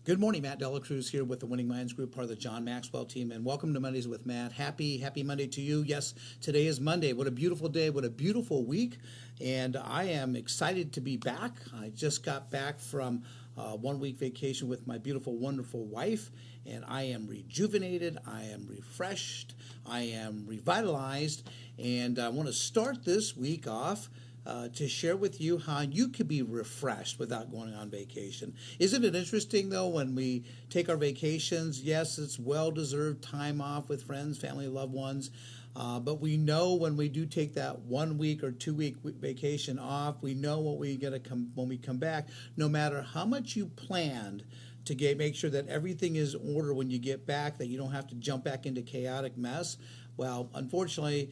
Good morning, Matt Delacruz here with the Winning Minds Group, part of the John Maxwell team, and welcome to Mondays with Matt. Happy Monday to you. Yes, today is Monday. What a beautiful day. What a beautiful week. And I am excited to be back. I just got back from a 1 week vacation with my beautiful, wonderful wife, and I am rejuvenated. I am refreshed. I am revitalized. And I want to start this week off to share with you how you could be refreshed without going on vacation. Isn't it interesting, though, when we take our vacations? Yes, it's well-deserved time off with friends, family, loved ones. But we know when we do take that 1 week or 2 week vacation off, we know what we get when we come back. No matter how much you planned to make sure that everything is in order when you get back, that you don't have to jump back into chaotic mess. Well, unfortunately,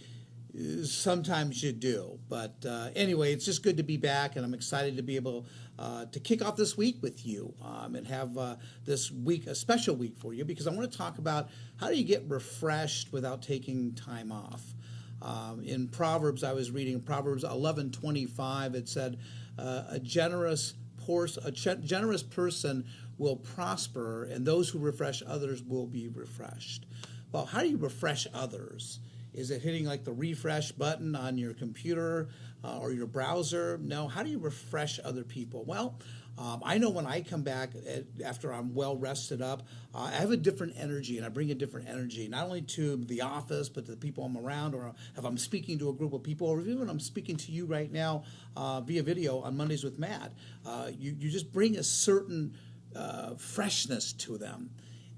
sometimes you do. But anyway, it's just good to be back, and I'm excited to be able to kick off this week with you and have this week a special week for you, because I want to talk about how do you get refreshed without taking time off. In Proverbs, I was reading Proverbs 11:25. It said, a generous person will prosper, and those who refresh others will be refreshed. Well, how do you refresh others? Is it hitting like the refresh button on your computer or your browser? No. How do you refresh other people? Well, I know when I come back after I'm well rested up, I have a different energy, and I bring a different energy, not only to the office, but to the people I'm around, or if I'm speaking to a group of people, or even I'm speaking to you right now via video on Mondays with Matt. You just bring a certain freshness to them.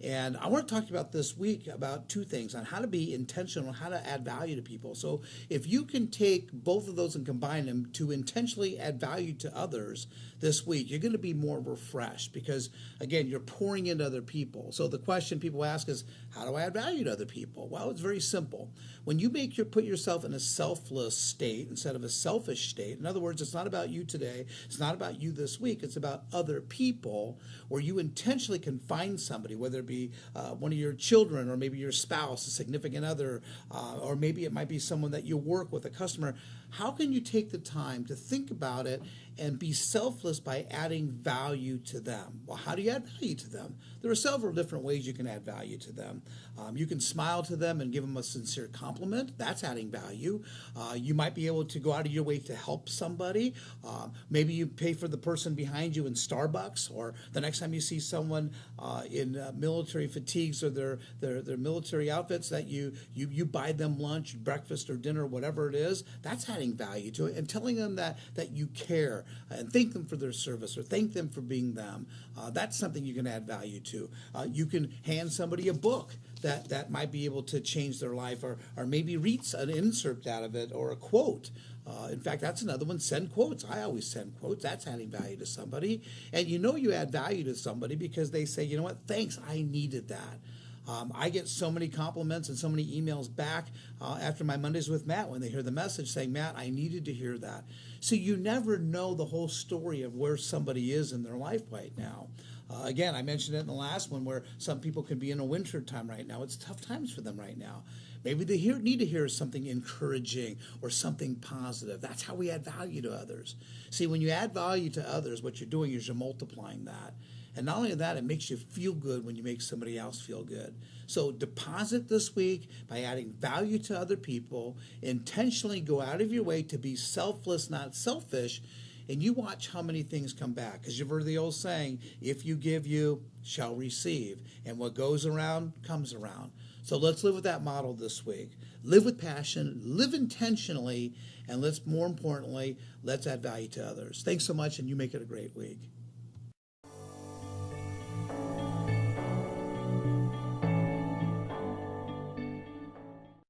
And I want to talk about this week about two things on how to be intentional, how to add value to people. So if you can take both of those and combine them to intentionally add value to others this week, you're going to be more refreshed because, again, you're pouring into other people. So the question people ask is, how do I add value to other people? Well, it's very simple. When you put yourself in a selfless state instead of a selfish state, in other words, it's not about you today, it's not about you this week, it's about other people, where you intentionally can find somebody, whether it be one of your children, or maybe your spouse, a significant other, or maybe it might be someone that you work with, a customer. How can you take the time to think about it and be selfless by adding value to them? Well, how do you add value to them? There are several different ways you can add value to them. You can smile to them and give them a sincere compliment. That's adding value. You might be able to go out of your way to help somebody. Maybe you pay for the person behind you in Starbucks, or the next time you see someone in military fatigues or their military outfits, that you buy them lunch, breakfast, or dinner, whatever it is. That's adding value to it, and telling them that you care, and thank them for their service, or thank them for being them. That's something you can add value to. You can hand somebody a book that might be able to change their life, or maybe read an insert out of it, or a quote. In fact, that's another one. Send quotes. I always send quotes. That's adding value to somebody. And you know you add value to somebody because they say, you know what, thanks, I needed that. I get so many compliments and so many emails back after my Mondays with Matt when they hear the message saying, Matt, I needed to hear that. So you never know the whole story of where somebody is in their life right now. Again, I mentioned it in the last one, where some people could be in a winter time right now. It's tough times for them right now. Maybe they need to hear something encouraging or something positive. That's how we add value to others. See, when you add value to others, what you're doing is you're multiplying that. And not only that, it makes you feel good when you make somebody else feel good. So deposit this week by adding value to other people. Intentionally go out of your way to be selfless, not selfish. And you watch how many things come back. Because you've heard the old saying, if you give, you shall receive. And what goes around comes around. So let's live with that model this week. Live with passion, live intentionally, and more importantly, let's add value to others. Thanks so much, and you make it a great week.